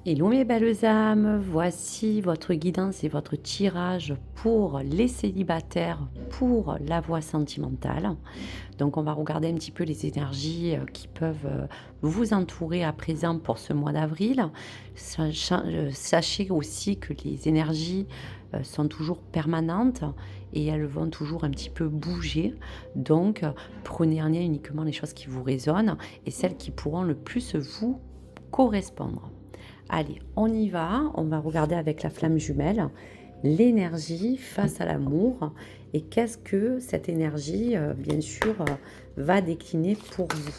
Hello mes belles âmes, voici votre guidance et votre tirage pour les célibataires pour la voie sentimentale. Donc on va regarder un petit peu les énergies qui peuvent vous entourer à présent pour ce mois d'avril. Sachez aussi que les énergies sont toujours permanentes et elles vont toujours un petit peu bouger. Donc prenez en lien uniquement les choses qui vous résonnent et celles qui pourront le plus vous correspondre. Allez, on y va. On va regarder avec la flamme jumelle l'énergie face à l'amour et qu'est-ce que cette énergie, bien sûr, va décliner pour vous.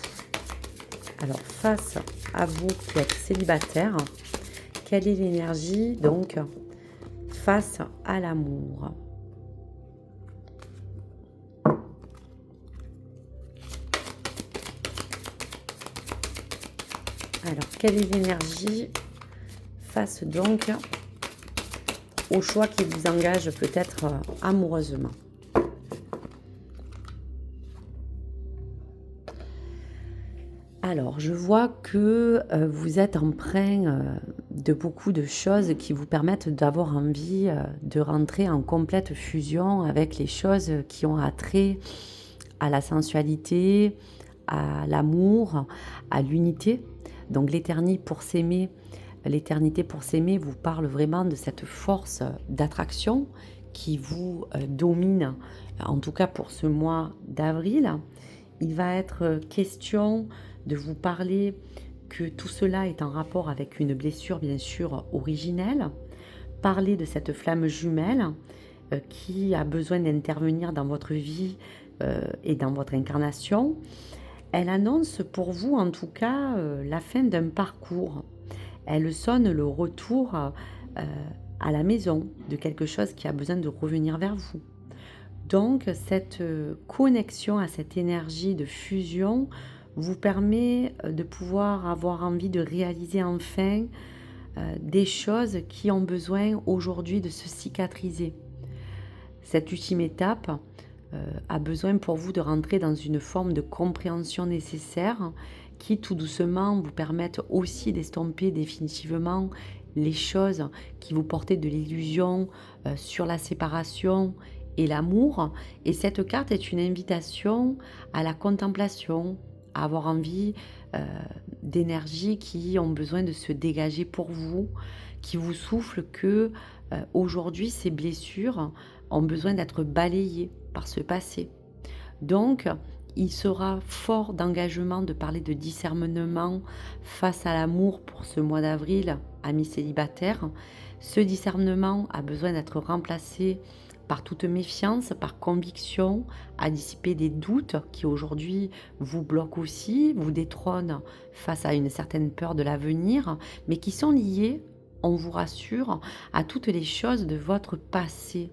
Alors, face à vous qui êtes célibataire, quelle est l'énergie donc face à l'amour? Alors, quelle est l'énergie face donc au choix qui vous engage peut-être amoureusement? Alors, je vois que vous êtes empreint de beaucoup de choses qui vous permettent d'avoir envie de rentrer en complète fusion avec les choses qui ont attrait à la sensualité, à l'amour, à l'unité. Donc l'éternité pour s'aimer vous parle vraiment de cette force d'attraction qui vous domine, en tout cas pour ce mois d'avril. Il va être question de vous parler que tout cela est en rapport avec une blessure bien sûr originelle, parler de cette flamme jumelle qui a besoin d'intervenir dans votre vie et dans votre incarnation. Elle annonce pour vous en tout cas la fin d'un parcours. Elle sonne le retour à la maison de quelque chose qui a besoin de revenir vers vous. Donc cette connexion à cette énergie de fusion vous permet de pouvoir avoir envie de réaliser enfin des choses qui ont besoin aujourd'hui de se cicatriser. Cette ultime étape a besoin pour vous de rentrer dans une forme de compréhension nécessaire qui tout doucement vous permettent aussi d'estomper définitivement les choses qui vous portaient de l'illusion sur la séparation et l'amour. Et cette carte est une invitation à la contemplation, à avoir envie d'énergies qui ont besoin de se dégager pour vous, qui vous soufflent que aujourd'hui ces blessures ont besoin d'être balayées par ce passé. Donc, il sera fort d'engagement de parler de discernement face à l'amour pour ce mois d'avril, amis célibataires. Ce discernement a besoin d'être remplacé par toute méfiance, par conviction, à dissiper des doutes qui aujourd'hui vous bloquent aussi, vous détrônent face à une certaine peur de l'avenir, mais qui sont liés, on vous rassure, à toutes les choses de votre passé.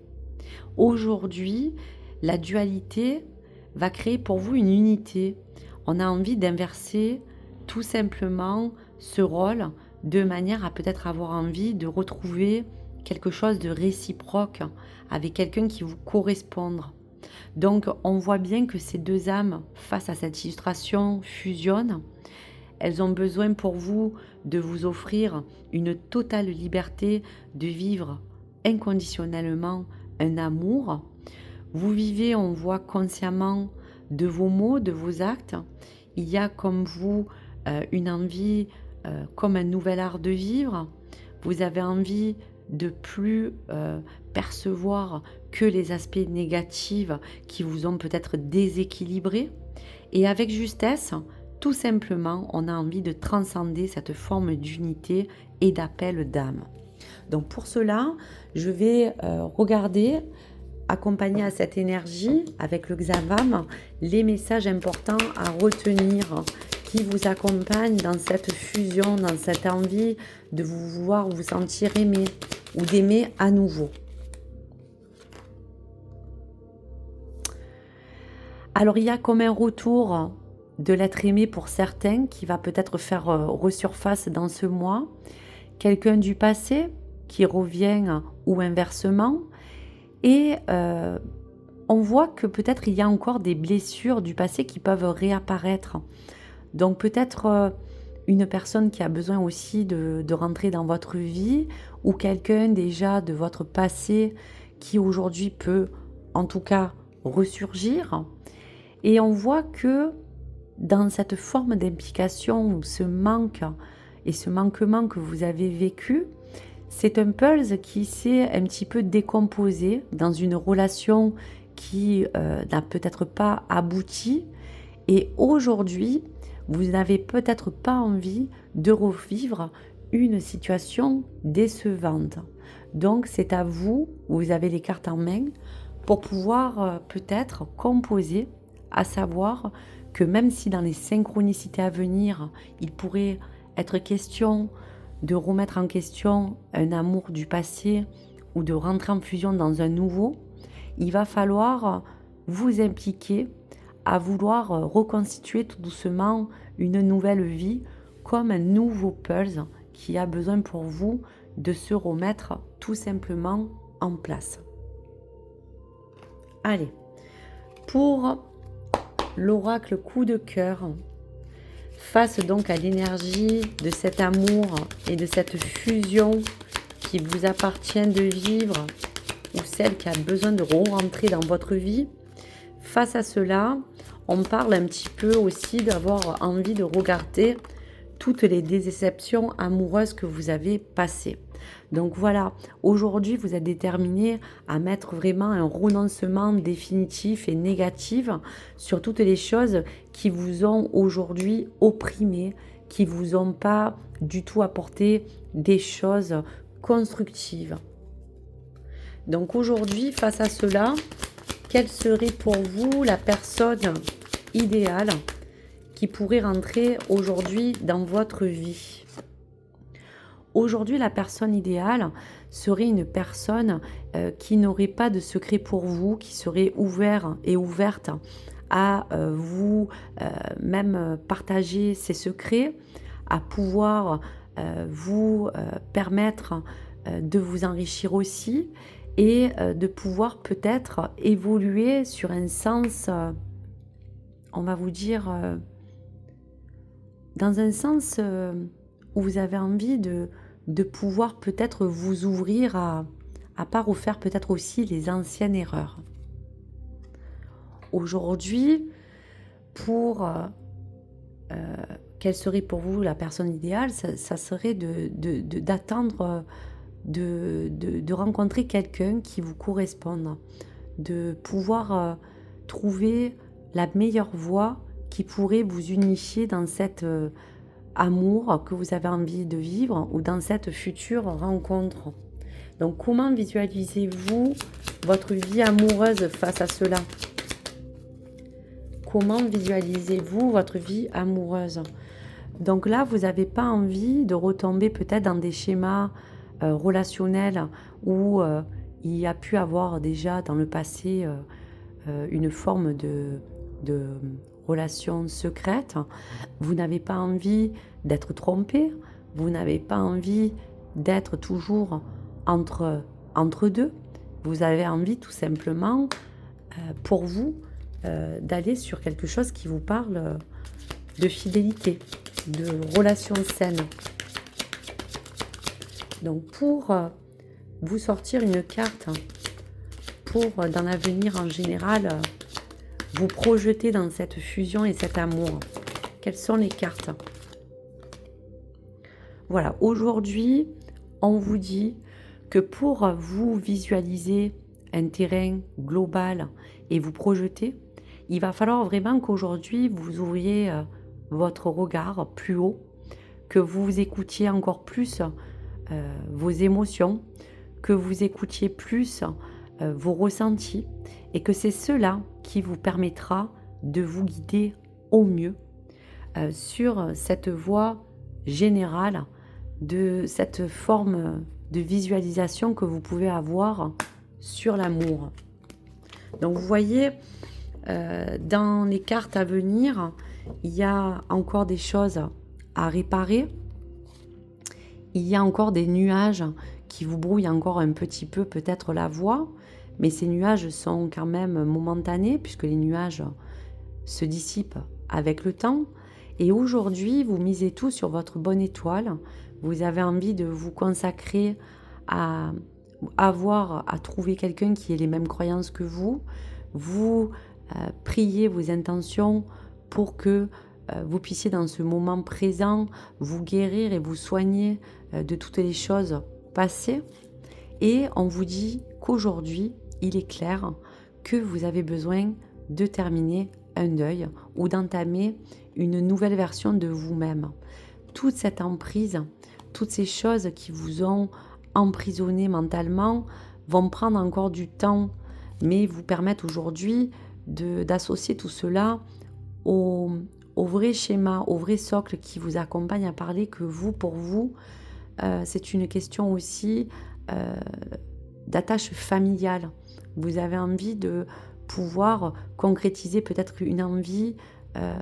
Aujourd'hui, la dualité va créer pour vous une unité. On a envie d'inverser tout simplement ce rôle de manière à peut-être avoir envie de retrouver quelque chose de réciproque avec quelqu'un qui vous corresponde. Donc on voit bien que ces deux âmes, face à cette illustration, fusionnent. Elles ont besoin pour vous de vous offrir une totale liberté de vivre inconditionnellement un amour. Vous vivez, on voit consciemment de vos mots, de vos actes. Il y a comme vous une envie, comme un nouvel art de vivre. Vous avez envie de plus percevoir que les aspects négatifs qui vous ont peut-être déséquilibré. Et avec justesse, tout simplement, on a envie de transcender cette forme d'unité et d'appel d'âme. Donc pour cela, je vais regarder, accompagner à cette énergie avec le Xavam, les messages importants à retenir qui vous accompagnent dans cette fusion, dans cette envie de vous vouloir vous sentir aimé ou d'aimer à nouveau. Alors il y a comme un retour de l'être aimé pour certains qui va peut-être faire resurface dans ce mois. Quelqu'un du passé qui revient ou inversement. Et on voit que peut-être il y a encore des blessures du passé qui peuvent réapparaître. Donc peut-être une personne qui a besoin aussi de rentrer dans votre vie ou quelqu'un déjà de votre passé qui aujourd'hui peut en tout cas ressurgir. Et on voit que dans cette forme d'implication ou ce manque et ce manquement que vous avez vécu, c'est un pulse qui s'est un petit peu décomposé dans une relation qui n'a peut-être pas abouti. Et aujourd'hui, vous n'avez peut-être pas envie de revivre une situation décevante. Donc c'est à vous, vous avez les cartes en main, pour pouvoir peut-être composer, à savoir que même si dans les synchronicités à venir, il pourrait être question de remettre en question un amour du passé ou de rentrer en fusion dans un nouveau, il va falloir vous impliquer à vouloir reconstituer tout doucement une nouvelle vie comme un nouveau pulse qui a besoin pour vous de se remettre tout simplement en place. Allez, pour l'oracle coup de cœur, face donc à l'énergie de cet amour et de cette fusion qui vous appartient de vivre ou celle qui a besoin de re-rentrer dans votre vie, face à cela, on parle un petit peu aussi d'avoir envie de regarder toutes les déceptions amoureuses que vous avez passées. Donc voilà, aujourd'hui vous êtes déterminé à mettre vraiment un renoncement définitif et négatif sur toutes les choses qui vous ont aujourd'hui opprimé, qui vous ont pas du tout apporté des choses constructives. Donc aujourd'hui, face à cela, quelle serait pour vous la personne idéale qui pourrait rentrer aujourd'hui dans votre vie? Aujourd'hui, la personne idéale serait une personne qui n'aurait pas de secret pour vous, qui serait ouverte et ouverte à vous même partager ses secrets, à pouvoir vous permettre de vous enrichir aussi et de pouvoir peut-être évoluer sur un sens, on va vous dire, dans un sens où vous avez envie de pouvoir peut-être vous ouvrir à pas refaire peut-être aussi les anciennes erreurs. Aujourd'hui, pour quelle serait pour vous la personne idéale, ça serait d'attendre de rencontrer quelqu'un qui vous corresponde, de pouvoir trouver la meilleure voie qui pourrait vous unifier dans cet amour que vous avez envie de vivre ou dans cette future rencontre. Donc comment visualisez-vous votre vie amoureuse face à cela? Comment visualisez-vous votre vie amoureuse? Donc là, vous n'avez pas envie de retomber peut-être dans des schémas relationnels où il y a pu avoir déjà dans le passé une forme de relation secrète. Vous n'avez pas envie d'être trompé, vous n'avez pas envie d'être toujours entre deux. Vous avez envie tout simplement pour vous d'aller sur quelque chose qui vous parle de fidélité, de relation saine. Donc pour vous sortir une carte pour dans l'avenir en général vous projeter dans cette fusion et cet amour, quelles sont les cartes? Voilà, aujourd'hui on vous dit que pour vous visualiser un terrain global et vous projeter, il va falloir vraiment qu'aujourd'hui vous ouvriez votre regard plus haut, que vous écoutiez encore plus vos émotions, que vous écoutiez plus vos ressentis et que c'est cela qui vous permettra de vous guider au mieux sur cette voie générale de cette forme de visualisation que vous pouvez avoir sur l'amour. Donc vous voyez, dans les cartes à venir, il y a encore des choses à réparer. Il y a encore des nuages qui vous brouillent encore un petit peu peut-être la voie, mais ces nuages sont quand même momentanés puisque les nuages se dissipent avec le temps. Et aujourd'hui, vous misez tout sur votre bonne étoile. Vous avez envie de vous consacrer à à trouver quelqu'un qui ait les mêmes croyances que vous. Vous priez vos intentions pour que vous puissiez dans ce moment présent vous guérir et vous soigner de toutes les choses passées. Et on vous dit qu'aujourd'hui, il est clair que vous avez besoin de terminer un deuil ou d'entamer une nouvelle version de vous-même. Toute cette emprise, toutes ces choses qui vous ont emprisonné mentalement vont prendre encore du temps, mais vous permettent aujourd'hui d'associer tout cela au, au vrai schéma, au vrai socle qui vous accompagne à parler que vous, pour vous, c'est une question aussi euh, d'attache familiale. Vous avez envie de pouvoir concrétiser peut-être une envie euh,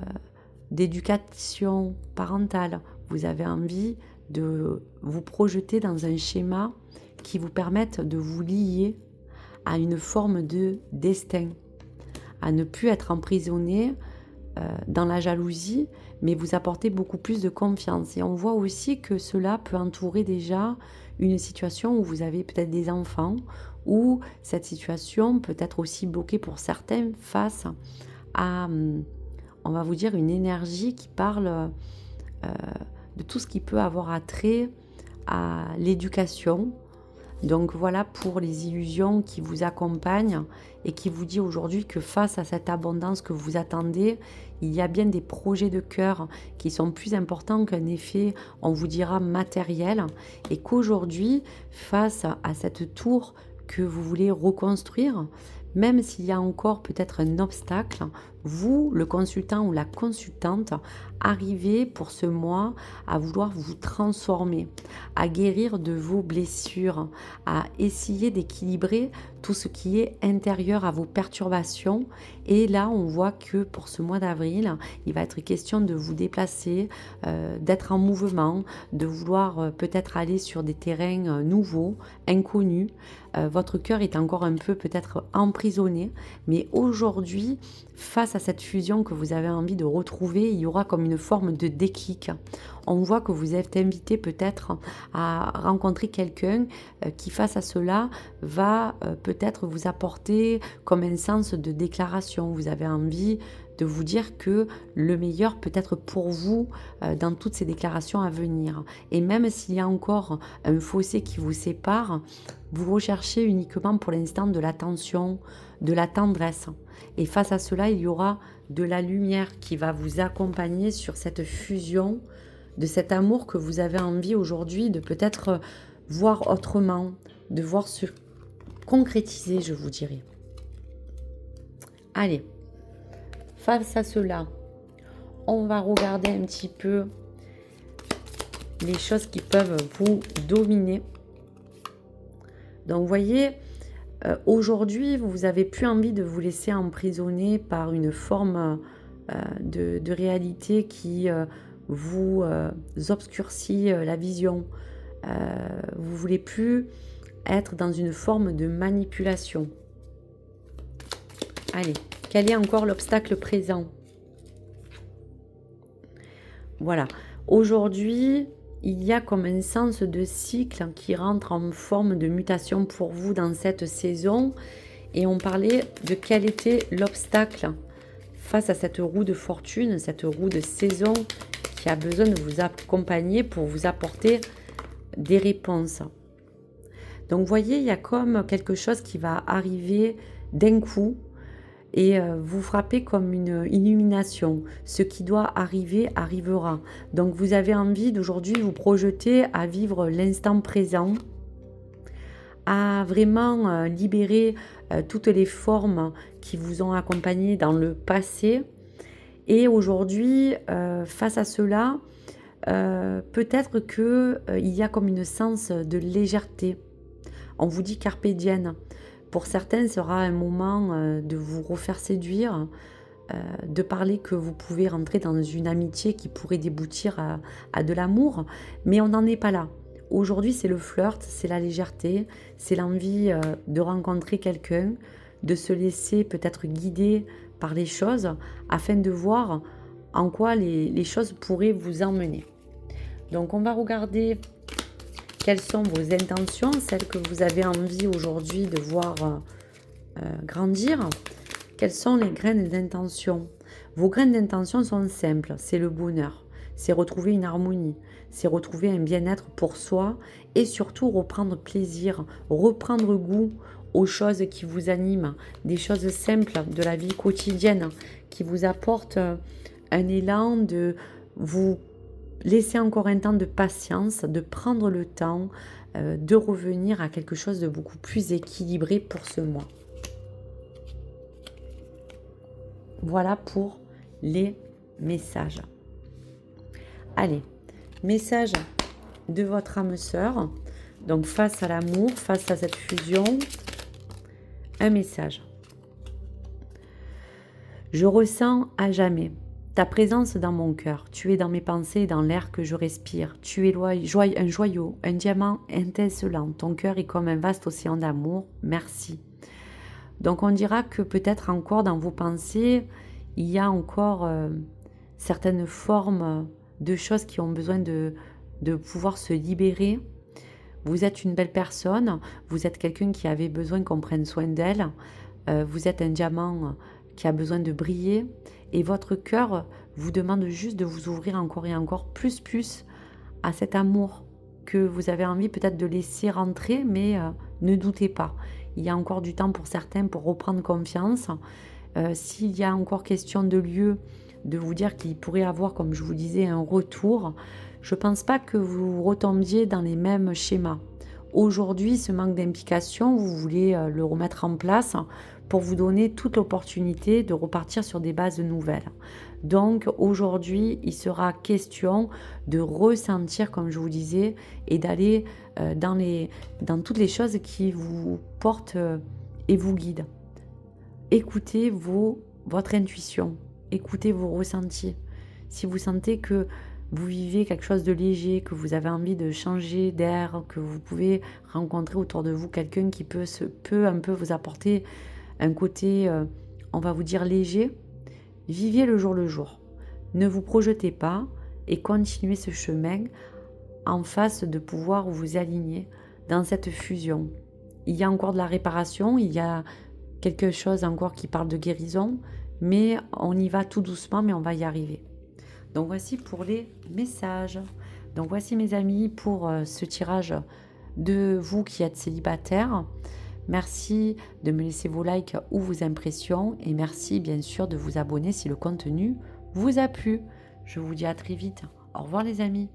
d'éducation parentale. Vous avez envie de vous projeter dans un schéma qui vous permette de vous lier à une forme de destin, à ne plus être emprisonné dans la jalousie, mais vous apporter beaucoup plus de confiance. Et on voit aussi que cela peut entourer déjà une situation où vous avez peut-être des enfants, où cette situation peut être aussi bloquée pour certains face à, on va vous dire, une énergie qui parle de tout ce qui peut avoir attrait à l'éducation. Donc voilà pour les illusions qui vous accompagnent et qui vous dit aujourd'hui que face à cette abondance que vous attendez, il y a bien des projets de cœur qui sont plus importants qu'un effet, on vous dira, matériel, et qu'aujourd'hui, face à cette tour que vous voulez reconstruire, même s'il y a encore peut-être un obstacle, vous, le consultant ou la consultante, arrivez pour ce mois à vouloir vous transformer, à guérir de vos blessures, à essayer d'équilibrer tout ce qui est intérieur à vos perturbations. Et là, on voit que pour ce mois d'avril, il va être question de vous déplacer, d'être en mouvement, de vouloir peut-être aller sur des terrains nouveaux, inconnus. Votre cœur est encore un peu peut-être emprisonné, mais aujourd'hui, face à cette fusion que vous avez envie de retrouver, il y aura comme une forme de déclic. On voit que vous êtes invité peut-être à rencontrer quelqu'un qui, face à cela, va peut-être vous apporter comme un sens de déclaration. Vous avez envie de vous dire que le meilleur peut être pour vous dans toutes ces déclarations à venir. Et même s'il y a encore un fossé qui vous sépare, vous recherchez uniquement pour l'instant de l'attention, de la tendresse. Et face à cela, il y aura de la lumière qui va vous accompagner sur cette fusion de cet amour que vous avez envie aujourd'hui de peut-être voir autrement, de voir se concrétiser, je vous dirais. Allez, face à cela, on va regarder un petit peu les choses qui peuvent vous dominer. Donc, vous voyez, aujourd'hui, vous n'avez plus envie de vous laisser emprisonner par une forme de réalité qui vous obscurcit la vision. Vous ne voulez plus être dans une forme de manipulation. Allez, quel est encore l'obstacle présent? Voilà. Aujourd'hui, il y a comme un sens de cycle qui rentre en forme de mutation pour vous dans cette saison. Et on parlait de quel était l'obstacle face à cette roue de fortune, cette roue de saison qui a besoin de vous accompagner pour vous apporter des réponses. Donc, vous voyez, il y a comme quelque chose qui va arriver d'un coup et vous frappez comme une illumination. Ce qui doit arriver, arrivera. Donc, vous avez envie d'aujourd'hui vous projeter à vivre l'instant présent, à vraiment libérer toutes les formes qui vous ont accompagné dans le passé. Et aujourd'hui, face à cela, peut-être qu'il y a comme une sens de légèreté. On vous dit carpe diem. Pour certains, ce sera un moment de vous refaire séduire, de parler que vous pouvez rentrer dans une amitié qui pourrait déboutir à de l'amour, mais on n'en est pas là. Aujourd'hui, c'est le flirt, c'est la légèreté, c'est l'envie de rencontrer quelqu'un, de se laisser peut-être guider par les choses afin de voir en quoi les choses pourraient vous emmener. Donc on va regarder quelles sont vos intentions, celles que vous avez envie aujourd'hui de voir grandir. Quelles sont les graines d'intention? Vos graines d'intention sont simples, c'est le bonheur, c'est retrouver une harmonie, c'est retrouver un bien-être pour soi et surtout reprendre plaisir, reprendre goût aux choses qui vous animent, des choses simples de la vie quotidienne qui vous apportent un élan de vous laisser encore un temps de patience, de prendre le temps de revenir à quelque chose de beaucoup plus équilibré pour ce mois. Voilà pour les messages. Allez, message de votre âme sœur. Donc face à l'amour, face à cette fusion, un message. Je ressens à jamais ta présence dans mon cœur. Tu es dans mes pensées et dans l'air que je respire. Tu es un joyau, un diamant étincelant. Ton cœur est comme un vaste océan d'amour. Merci. Donc on dira que peut-être encore dans vos pensées, il y a encore certaines formes de choses qui ont besoin de pouvoir se libérer. Vous êtes une belle personne, vous êtes quelqu'un qui avait besoin qu'on prenne soin d'elle, vous êtes un diamant qui a besoin de briller et votre cœur vous demande juste de vous ouvrir encore et encore plus à cet amour que vous avez envie peut-être de laisser rentrer, mais ne doutez pas. Il y a encore du temps pour certains pour reprendre confiance. S'il y a encore question de lieu, de vous dire qu'il pourrait avoir, comme je vous disais, un retour, je ne pense pas que vous retombiez dans les mêmes schémas. Aujourd'hui, ce manque d'implication, vous voulez le remettre en place pour vous donner toute l'opportunité de repartir sur des bases nouvelles. Donc aujourd'hui, il sera question de ressentir, comme je vous disais, et d'aller dans toutes les choses qui vous portent et vous guident. Écoutez votre intuition, écoutez vos ressentis. Si vous sentez que vous vivez quelque chose de léger, que vous avez envie de changer d'air, que vous pouvez rencontrer autour de vous quelqu'un qui peut un peu vous apporter un côté, on va vous dire léger, vivez le jour. Ne vous projetez pas et continuez ce chemin en face de pouvoir vous aligner dans cette fusion. Il y a encore de la réparation, il y a quelque chose encore qui parle de guérison, mais on y va tout doucement, mais on va y arriver. Donc voici pour les messages. Donc voici mes amis pour ce tirage de vous qui êtes célibataires. Merci de me laisser vos likes ou vos impressions et merci bien sûr de vous abonner si le contenu vous a plu. Je vous dis à très vite. Au revoir les amis.